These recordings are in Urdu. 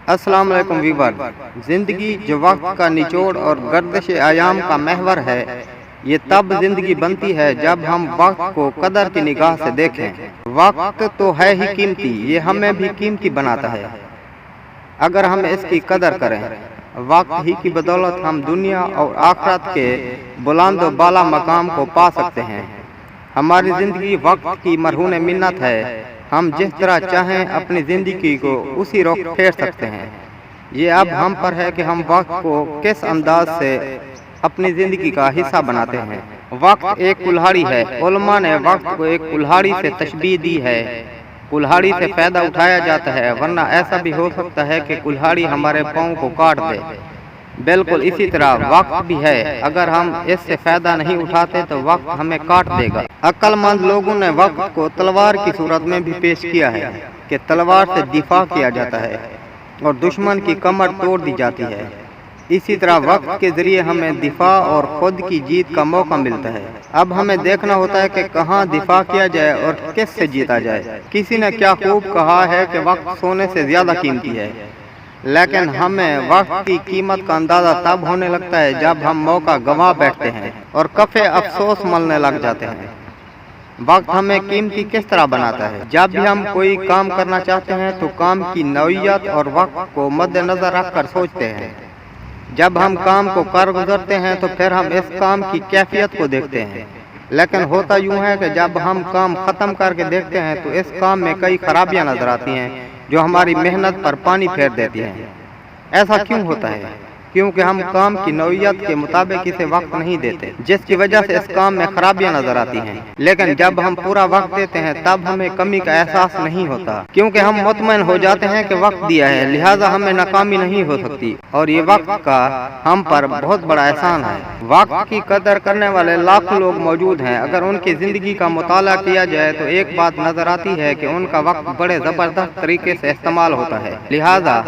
السلام علیکم ویور۔ زندگی جو وقت کا نچوڑ اور گردش ایام کا محور ہے، یہ تب زندگی بنتی ہے جب ہم وقت کو قدر کی نگاہ سے دیکھیں۔ وقت تو ہے ہی قیمتی، یہ ہمیں بھی قیمتی بناتا ہے اگر ہم اس کی قدر کریں۔ وقت ہی کی بدولت ہم دنیا اور آخرت کے بلند و بالا مقام کو پا سکتے ہیں۔ ہماری زندگی وقت کی مرہون منت ہے، ہم جس طرح چاہیں اپنی زندگی کو اسی رخ پھیر سکتے ہیں۔ یہ اب ہم پر ہے کہ ہم وقت کو کس انداز سے اپنی زندگی کا حصہ بناتے ہیں۔ وقت ایک کلہاڑی ہے، علماء نے وقت کو ایک کلہاڑی سے تشبیہ دی ہے۔ کلہاڑی سے فائدہ اٹھایا جاتا ہے، ورنہ ایسا بھی ہو سکتا ہے کہ کلہاڑی ہمارے پاؤں کو کاٹ دے۔ بالکل اسی طرح وقت بھی ہے، اگر ہم اس سے فائدہ نہیں اٹھاتے تو وقت ہمیں کاٹ دے گا۔ عقل مند لوگوں نے وقت کو تلوار کی صورت میں بھی پیش کیا ہے کہ تلوار سے دفاع کیا جاتا ہے اور دشمن کی کمر توڑ دی جاتی ہے۔ اسی طرح وقت کے ذریعے ہمیں دفاع اور خود کی جیت کا موقع ملتا ہے۔ اب ہمیں دیکھنا ہوتا ہے کہ کہاں دفاع کیا جائے اور کس سے جیتا جائے۔ کسی نے کیا خوب کہا ہے کہ وقت سونے سے زیادہ قیمتی ہے، لیکن ہمیں وقت کی قیمت کا اندازہ تب ہونے لگتا ہے جب ہم موقع گنوا بیٹھتے ہیں اور کفے افسوس ملنے لگ جاتے ہیں۔ وقت ہمیں قیمتی کس طرح بناتا ہے؟ جب بھی ہم کوئی کام کرنا چاہتے ہیں تو کام کی نوعیت اور وقت کو مد نظر رکھ کر سوچتے ہیں۔ جب ہم کام کو کر گزرتے ہیں تو پھر ہم اس کام کی کیفیت کو دیکھتے ہیں، لیکن ہوتا یوں ہے کہ جب ہم کام ختم کر کے دیکھتے ہیں تو اس کام میں کئی خرابیاں نظر آتی ہیں جو ہماری محنت پر پانی پھیر دیتی ہیں۔ ایسا کیوں ہوتا ہے؟ کیونکہ ہم کام کی نوعیت کے مطابق اسے وقت نہیں دیتے، جس کی وجہ سے اس کام میں خرابیاں نظر آتی ہیں۔ لیکن جب ہم پورا وقت دیتے ہیں تب ہمیں کمی کا احساس نہیں ہوتا، کیونکہ ہم مطمئن ہو جاتے ہیں کہ وقت دیا ہے، لہٰذا ہمیں ناکامی نہیں ہو سکتی، اور یہ وقت کا ہم پر بہت بڑا احسان ہے۔ وقت کی قدر کرنے والے لاکھوں لوگ موجود ہیں، اگر ان کی زندگی کا مطالعہ کیا جائے تو ایک بات نظر آتی ہے کہ ان کا وقت بڑے زبردست طریقے سے استعمال ہوتا ہے۔ لہٰذا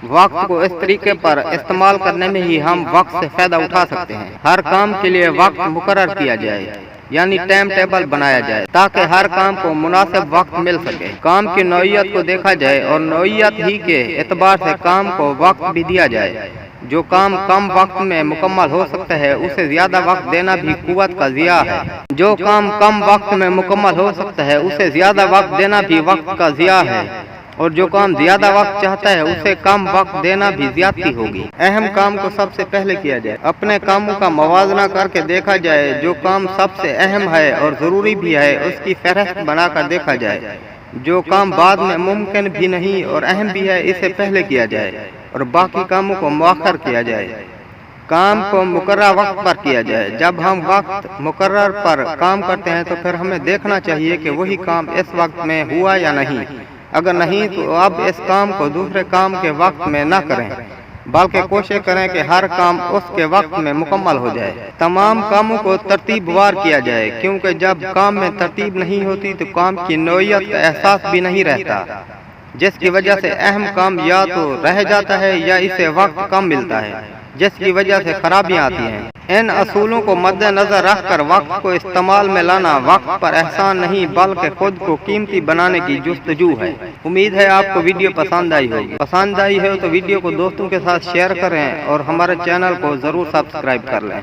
وقت کو اس طریقے پر استعمال کرنے میں ہی ہم وقت سے فائدہ اٹھا سکتے ہیں۔ ہر کام کے لیے وقت مقرر کیا جائے، یعنی ٹائم ٹیبل بنایا جائے تاکہ ہر کام کو مناسب وقت مل سکے۔ کام کی نوعیت کو دیکھا جائے اور نوعیت ہی کے اعتبار سے کام کو وقت بھی دیا جائے۔ جو کام کم وقت میں مکمل ہو سکتا ہے اسے زیادہ وقت دینا بھی قوت کا ضیاع ہے۔ جو کام کم وقت میں مکمل ہو سکتا ہے اسے زیادہ وقت دینا بھی وقت کا ضیاع ہے، اور جو کام زیادہ وقت چاہتا ہے اسے کم وقت دینا بھی زیادتی ہوگی۔ اہم کام کو سب سے پہلے کیا جائے، اپنے کاموں کا موازنہ کر کے دیکھا جائے، جو کام سب سے اہم ہے اور ضروری بھی ہے اس کی فہرست بنا کر دیکھا جائے۔ جو کام بعد میں ممکن بھی نہیں اور اہم بھی ہے اسے پہلے کیا جائے اور باقی کاموں کو مؤخر کیا جائے۔ کام کو مقررہ وقت پر کیا جائے۔ جب ہم وقت مقرر پر کام کرتے ہیں تو پھر ہمیں دیکھنا چاہیے کہ وہی کام اس وقت میں ہوا یا نہیں۔ اگر نہیں تو اب اس کام کو دوسرے کام کے وقت میں نہ کریں، بلکہ کوشش کریں کہ ہر کام اس کے وقت میں مکمل ہو جائے۔ تمام کاموں کو ترتیب وار کیا جائے، کیونکہ جب کام میں ترتیب نہیں ہوتی تو کام کی نوعیت کا احساس بھی نہیں رہتا، جس کی وجہ سے اہم کام یا تو رہ جاتا ہے یا اسے وقت کم ملتا ہے، جس کی وجہ سے خرابیاں آتی ہیں۔ ان اصولوں کو مد نظر رکھ کر وقت کو استعمال میں لانا وقت پر احسان نہیں بلکہ خود کو قیمتی بنانے کی جستجو ہے۔ امید ہے آپ کو ویڈیو پسند آئی ہوگی۔ پسند آئی ہے تو ویڈیو کو دوستوں کے ساتھ شیئر کریں اور ہمارے چینل کو ضرور سبسکرائب کر لیں۔